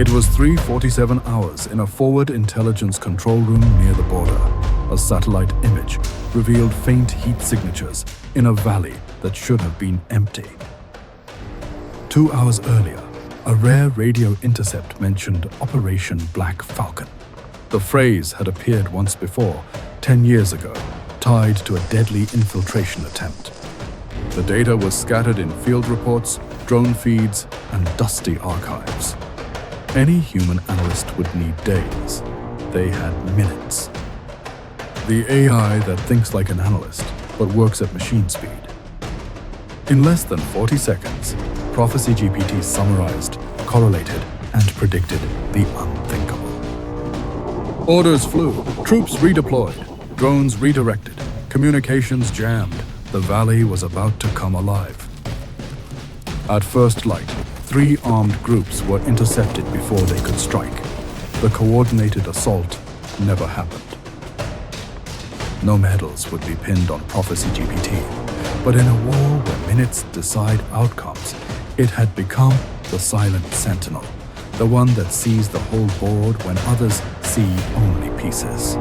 It was 3:47 hours in a forward intelligence control room near the border. A satellite image revealed faint heat signatures in a valley that should have been empty. 2 hours earlier, a rare radio intercept mentioned Operation Black Falcon. The phrase had appeared once before, 10 years ago, tied to a deadly infiltration attempt. The data was scattered in field reports, drone feeds, and dusty archives. Any human analyst would need days. They had minutes. The AI that thinks like an analyst, but works at machine speed. In less than 40 seconds, Prophecy GPT summarized, correlated, and predicted the unthinkable. Orders flew, troops redeployed, drones redirected, communications jammed. The valley was about to come alive. At first light, 3 armed groups were intercepted before they could strike. The coordinated assault never happened. No medals would be pinned on Prophecy GPT, but in a war where minutes decide outcomes, it had become the silent sentinel, the one that sees the whole board when others see only pieces.